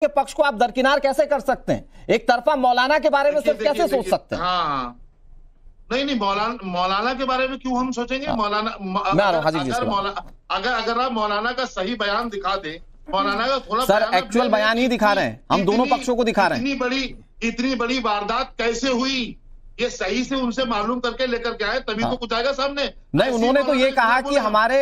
के पक्ष को आप दरकिनार कैसे कर सकते हैं? एक तरफा मौलाना के बारे में सिर्फ कैसे सोच सकते हैं? हाँ, नहीं मौलाना के बारे में क्यों हम सोचेंगे? मौलाना अगर आप मौलाना का सही बयान दिखा दे, मौलाना का थोड़ा सर एक्चुअल बयान ही दिखा रहे हैं, हम दोनों पक्षों को दिखा रहे हैं। इतनी बड़ी वारदात कैसे हुई, ये सही से उनसे मालूम करके लेकर के आए, तभी तो कुछ आएगा सामने। नहीं, उन्होंने तो ये कहा कि हमारे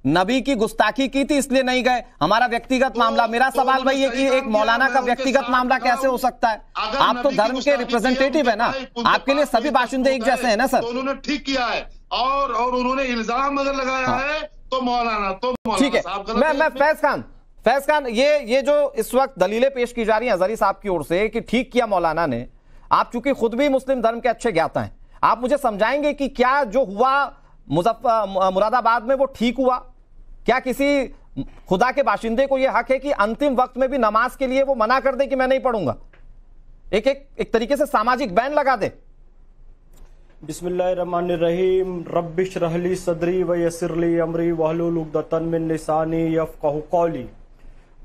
नबी की गुस्ताखी की थी इसलिए नहीं गए, हमारा व्यक्तिगत मामला। मेरा सवाल वही है कि एक मौलाना का व्यक्तिगत मामला कैसे हो सकता है? आप तो धर्म के रिप्रेजेंटेटिव है ना, आपके लिए सभी बाशिंदे एक जैसे हैं ना सर। उन्होंने ठीक किया है और उन्होंने इल्जाम अगर लगाया है तो मौलाना ठीक है। मैं फैज खान ये जो इस वक्त दलीलें पेश की जा रही हैं अजहरी साहब की ओर से कि ठीक किया मौलाना ने, आप चूंकि खुद भी मुस्लिम धर्म के अच्छे ज्ञाता हैं, आप मुझे समझाएंगे कि क्या जो हुआ मुरादाबाद में वो ठीक हुआ? क्या किसी खुदा के बाशिंदे को यह हक है कि अंतिम वक्त में भी नमाज के लिए वो मना कर दे कि मैं नहीं पढ़ूंगा, एक तरीके से सामाजिक बैन लगा दे? बिस्मिल्लाहिर्रहमानिर्रहीम। रब्बिश रहली सदरी व यस्सिरली अमरी वहलुल उक़दतन मिन लिसानी यफ़क़हू क़ौली।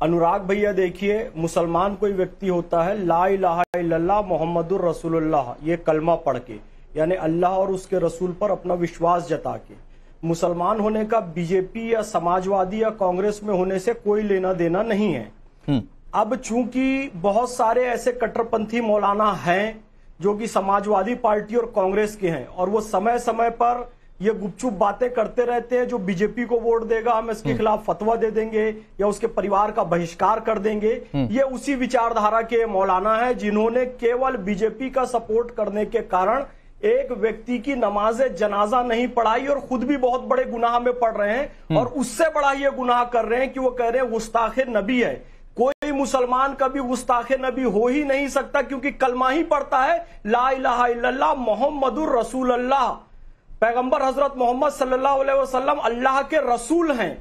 अनुराग भैया देखिए, मुसलमान कोई व्यक्ति होता है ला इलाहा इल्लल्लाह मुहम्मदुर रसूलुल्लाह ये कलमा पढ़ के, यानी अल्लाह और उसके रसूल पर अपना विश्वास जता के, मुसलमान होने का बीजेपी या समाजवादी या कांग्रेस में होने से कोई लेना देना नहीं है। अब चूंकि बहुत सारे ऐसे कट्टरपंथी मौलाना हैं जो कि समाजवादी पार्टी और कांग्रेस के हैं और वो समय समय पर ये गुपचुप बातें करते रहते हैं, जो बीजेपी को वोट देगा हम इसके खिलाफ फतवा दे देंगे या उसके परिवार का बहिष्कार कर देंगे। ये उसी विचारधारा के मौलाना है जिन्होंने केवल बीजेपी का सपोर्ट करने के कारण एक व्यक्ति की नमाज जनाजा नहीं पढ़ाई और खुद भी बहुत बड़े गुनाह में पड़ रहे हैं और उससे बड़ा ये गुनाह कर रहे हैं कि वो कह रहे हैं गुस्ताखे नबी है। कोई मुसलमान कभी गुस्ताखे नबी हो ही नहीं सकता क्योंकि कलमा ही पढ़ता है ला इलाहा इल्लल्लाह मुहम्मदुर रसूलुल्लाह। पैगंबर हजरत मोहम्मद सल्लल्लाहु अलैहि वसल्लम अल्लाह के रसूल हैं।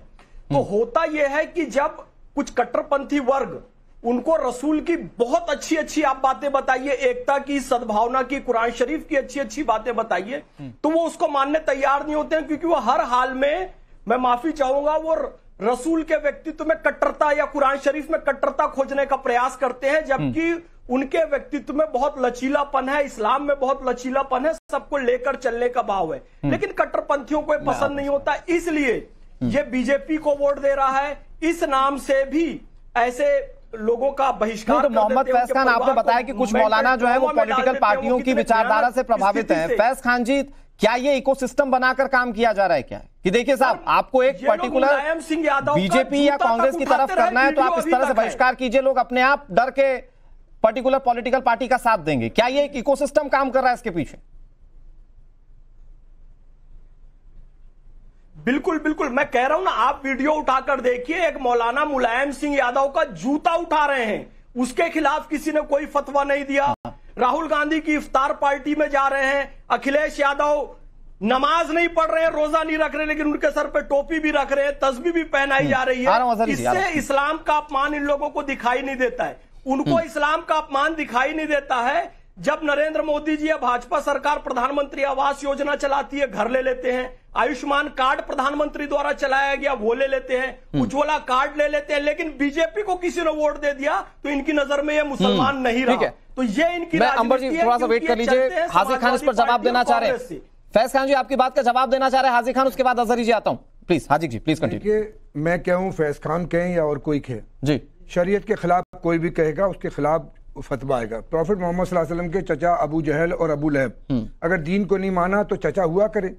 तो होता यह है कि जब कुछ कट्टरपंथी वर्ग उनको रसूल की बहुत अच्छी अच्छी आप बातें बताइए, एकता की, सद्भावना की, कुरान शरीफ की अच्छी अच्छी बातें बताइए, तो वो उसको मानने तैयार नहीं होते हैं क्योंकि वो हर हाल में, मैं माफी चाहूंगा, वो रसूल के व्यक्तित्व में कट्टरता या कुरान शरीफ में कट्टरता खोजने का प्रयास करते हैं, जबकि उनके व्यक्तित्व में बहुत लचीलापन है, इस्लाम में बहुत लचीलापन है, सबको लेकर चलने का भाव है। लेकिन कट्टरपंथियों को पसंद नहीं होता, इसलिए ये बीजेपी को वोट दे रहा है। इस नाम से भी ऐसे लोगों का बहिष्कार। तो मोहम्मद फैज खान, आपने बताया कि कुछ मौलाना जो है वो पॉलिटिकल पार्टियों की विचारधारा से प्रभावित हैं। फैज खान जी, क्या ये इकोसिस्टम बनाकर काम किया जा रहा है क्या? कि देखिए साहब, आपको एक पर्टिकुलर बीजेपी या कांग्रेस की तरफ करना है तो आप इस तरह से बहिष्कार कीजिए, लोग अपने आप डर के पर्टिकुलर पॉलिटिकल पार्टी का साथ देंगे। क्या ये एक इकोसिस्टम काम कर रहा है इसके पीछे? बिल्कुल बिल्कुल, मैं कह रहा हूं ना, आप वीडियो उठाकर देखिए, एक मौलाना मुलायम सिंह यादव का जूता उठा रहे हैं, उसके खिलाफ किसी ने कोई फतवा नहीं दिया। राहुल गांधी की इफ्तार पार्टी में जा रहे हैं, अखिलेश यादव नमाज नहीं पढ़ रहे हैं, रोजा नहीं रख रहे, लेकिन उनके सर पे टोपी भी रख रहे हैं, तस्बीह भी पहनाई जा रही है। इससे इस्लाम का अपमान इन लोगों को दिखाई नहीं देता है, उनको इस्लाम का अपमान दिखाई नहीं देता है। जब नरेंद्र मोदी जी या भाजपा सरकार प्रधानमंत्री आवास योजना चलाती है, घर ले लेते हैं, आयुष्मान कार्ड प्रधानमंत्री द्वारा चलाया गया वो ले लेते हैं, उज्ज्वला कार्ड ले लेते हैं, लेकिन बीजेपी को किसी ने वोट दे दिया तो इनकी नजर में ये मुसलमान नहीं रहा। तो ये इनकी अंबर जी थोड़ा सा वेट कर लीजिए, हाजिर खान इस पर जवाब देना चाह रहे हैं। फैज खान जी आपकी बात का जवाब देना चाह रहे हैं हाजिर खान, उसके बाद अजहरी जी आता हूं। प्लीज हाजिर जी, प्लीज कंटिन्यू। मैं कहूं फैज खान कहें या और कोई कहे जी, शरीयत के खिलाफ कोई भी कहेगा उसके खिलाफ फतवा आएगा। प्रॉफिट मोहम्मद सल्लल्लाहु अलैहि वसल्लम के चचा अबू जहल और अबू लहब अगर दीन को नहीं माना तो चचा हुआ करे।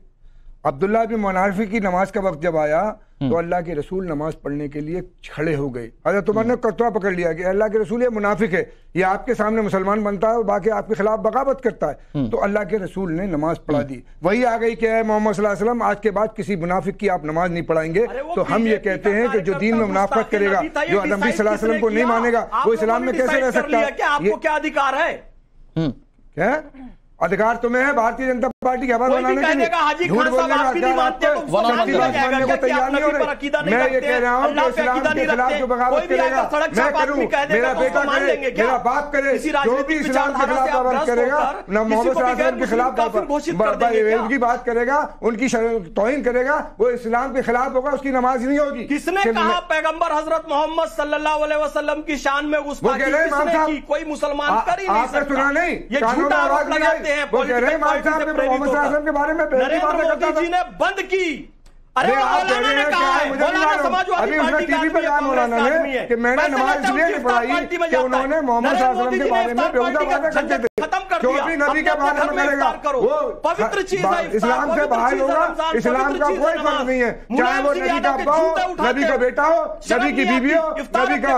अब्दुल्ला बिन मुनाफी की नमाज का वक्त जब आया तो अल्लाह के रसूल नमाज पढ़ने के लिए खड़े हो गए। हज़रत उमर ने कतवा पकड़ लिया कि अल्लाह के रसूल ये मुनाफिक है, ये आपके सामने मुसलमान बनता है और बाकी आपके खिलाफ बगावत करता है। तो अल्लाह के रसूल ने नमाज पढ़ा दी। वही आ गई कि मोहम्मद सल्लल्लाहु अलैहि वसल्लम आज के बाद किसी मुनाफिक की आप नमाज नहीं पढ़ाएंगे। तो हम ये कहते हैं कि जो दीन में मुनाफत करेगा, जो नबी सल्लल्लाहु अलैहि वसल्लम को नहीं मानेगा, वो इस्लाम में कैसे रह सकता है? आपको क्या अधिकार है? क्या अधिकार तुम्हें है भारतीय जनता पार्टी की आवाज बनाने के लिए। झूठ बोलने का मानने को तैयार नहीं हो रहे। मैं ये कह रहा हूँ कि इस्लाम के खिलाफ जो बगावत करेगा मैं करूँ, मेरा बेटा करे, मेरा बाप करे, जो भी इस्लाम के खिलाफ बगावत करेगा, न मोहम्मद सल्लल्लाहु अलैहि वसल्लम के खिलाफ की बात करेगा, उनकी तौहीन करेगा, वो इस्लाम के खिलाफ होगा, उसकी नमाज नहीं होगी। किसने कहा पैगंबर हजरत मोहम्मद सल्लल्लाहु अलैहि वसल्लम की शान में गुस्ताखी किसने की? कोई मुसलमान कर ही नहीं सकता। सुना नहीं, ये झूठा आरोप लगाते हैं। वो कह रहे हैं मोहम्मद सल्लल्लाहु अलैहि वसल्लम के बारे में नरेंद्र मोदी जी ने बंद की। अरे मौलाना ने कहा है, मौलाना समाजवादी पार्टी का आदमी है, मौलाना ने कि मैंने नमाज इसलिए नहीं पढ़ाई कि उन्होंने मोहम्मद सल्लल्लाहु अलैहि वसल्लम के बारे में बेहुदा बातें करते थे। खत्म कर जो दिया, भी नबी के बारे में करेगा वो पवित्र चीज है, इस्लाम से बाहर होगा। इस्लाम का कोई फर्क नहीं है, चाहे वो नबी का अब्बा हो, नबी का बेटा हो, नबी की बीवी हो, नबी का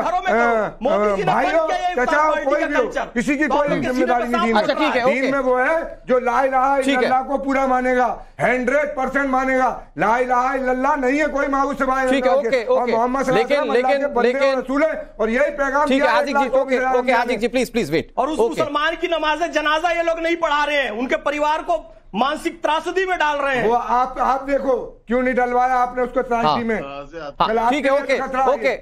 भाई हो, चाचा हो, कोई भी हो, किसी की कोई जिम्मेदारी नहीं दीन में। वो है जो ला इलाहा इल्लल्लाह को पूरा मानेगा, 100% मानेगा। ला इलाहा इल्लल्लाह नहीं है कोई माबूद से बाहर, और मोहम्मद सल्लल्लाहु अलैहि वसल्लम अल्लाह के बंदे और रसूल है, और यही पैगाम ठीक है। आजिक जी, ओके आजिक जी, प्लीज वेट। और उस मुसलमान की नमाज जनाजा ये लोग नहीं पढ़ा रहे हैं, उनके परिवार को मानसिक त्रासदी में डाल रहे हैं। वो आप देखो क्यों नहीं डलवाया आपने उसको त्रासदी में। ठीक है,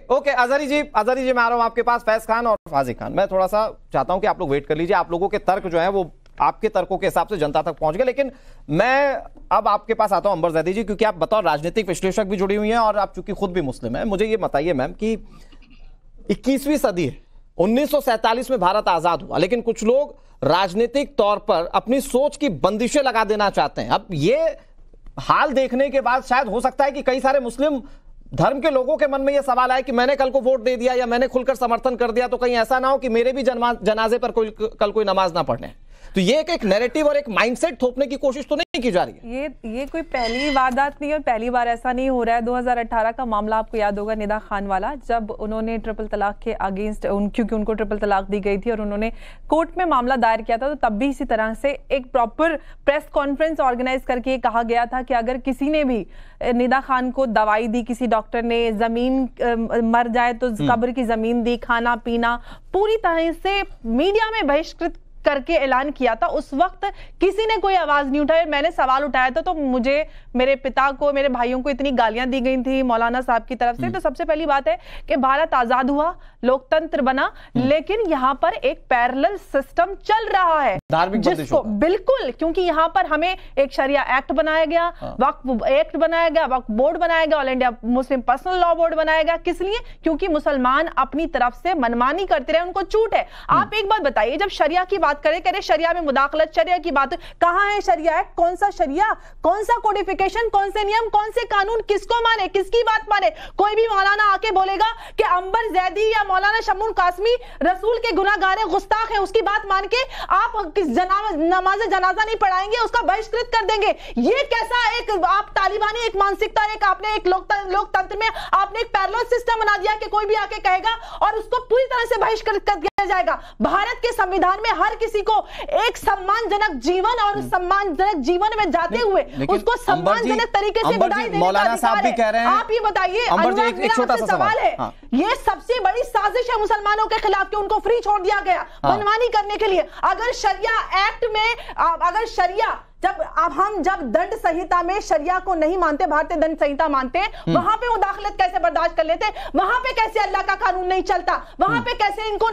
ओके अजहरी जी मैं आ रहा हूं आपके पास। फैज खान और फाजिक खान, मैं थोड़ा सा चाहता हूं कि आप लोग वेट कर लीजिए। आप लोगों के तर्क जो है वो आपके तर्कों के हिसाब से जनता तक पहुंच गए, लेकिन मैं अब आपके पास आता हूं अंबर जैदी जी, क्योंकि आप बतौर राजनीतिक विश्लेषक भी जुड़ी हुई हैं और आप चूंकि खुद भी मुस्लिम हैं। मुझे ये बताइए मैम कि 21वीं सदी है, 1947 में भारत आजाद हुआ, लेकिन कुछ लोग राजनीतिक तौर पर अपनी सोच की बंदिशें लगा देना चाहते हैं। अब ये हाल देखने के बाद शायद हो सकता है कि कई सारे मुस्लिम धर्म के लोगों के मन में यह सवाल आए कि मैंने कल को वोट दे दिया या मैंने खुलकर समर्थन कर दिया तो कहीं ऐसा ना हो कि मेरे भी जनाजे पर कल कोई नमाज ना पढ़ने। तो ये एक नैरेटिव और एक माइंडसेट थोपने की कोशिश तो नहीं की जा रही है। ये कोई पहली वारदात नहीं है, पहली बार ऐसा नहीं हो रहा है। 2018 का मामला आपको याद होगा, निदा खान वाला, जब उन्होंने ट्रिपल तलाक के अगेंस्ट क्योंकि उनको ट्रिपल तलाक दी गई थी और उन्होंने कोर्ट में मामला दायर किया था, तो तब भी इसी तरह से एक प्रॉपर प्रेस कॉन्फ्रेंस ऑर्गेनाइज करके कहा गया था कि अगर किसी ने भी निदा खान को दवाई दी, किसी डॉक्टर ने जमीन मर जाए तो कब्र की जमीन दी, खाना पीना पूरी तरह से मीडिया में बहिष्कृत करके ऐलान किया था, उस वक्त किसी ने कोई आवाज नहीं उठाई। मैंने सवाल उठाया था तो मुझे, मेरे पिता को, मेरे भाइयों को इतनी गालियां दी गई थी मौलाना साहब की तरफ से। तो सबसे पहली बात है कि भारत आजाद हुआ, लोकतंत्र बना, लेकिन यहाँ पर एक पैरेलल सिस्टम चल रहा है जिसको बिल्कुल, क्योंकि यहाँ पर हमें एक शरिया एक्ट बनाया गया, वक्फ एक्ट बनाया गया, वक्फ बोर्ड बनाया गया, all India Muslim personal law board बनाया गया। किस लिए? क्योंकि मुसलमान अपनी तरफ से मनमानी करते रहे, उनको छूट है। आप एक बात बताइए, जब शरिया की बात करे शरिया में मुदाखलत, शरिया की बात, कहां है शरिया एक्ट? कौन सा शरिया, कौन सा कोडिफिकेशन, कौन से नियम, कौन से कानून, किसको माने, किसकी बात माने? कोई भी मौलाना आके बोलेगा कि अंबर जैदी या मौलाना शम्मून कासमी रसूल के गुनाहगार है, गुस्ताख है, उसकी बात मान के आप नमाज जनाजा नहीं पढ़ाएंगे, उसका बहिष्कृत कर देंगे। ये कैसा एक आप तालिबानी एक मानसिकता, एक आपने एक लोकतंत्र में आपने एक पैरेलल सिस्टम बना दिया कि कोई भी आके कहेगा और उसको पूरी तरह से बहिष्कृत कर दिया जाएगा। भारत के संविधान में हर किसी को एक सम्मानजनक जीवन और सम्मानजनक जीवन में जाते हुए उसको सम्मानजनक तरीके से विदाई देने का अधिकार है। आप ये बताइए, एक छोटा सा सवाल है, ये सबसे बड़ी साजिश है मुसलमानों के खिलाफ कि उनको फ्री छोड़ दिया गया मनमानी करने के लिए। अगर शरिया एक्ट में, अगर शरिया जब दंड संहिता में शरिया को नहीं मानते, भारतीय दंड संहिता मानते हैं, वहां पे मुदाखलत कैसे बर्दाश्त कर लेते? वहां पे कैसे अल्लाह का कानून नहीं चलता? वहां पे कैसे इनको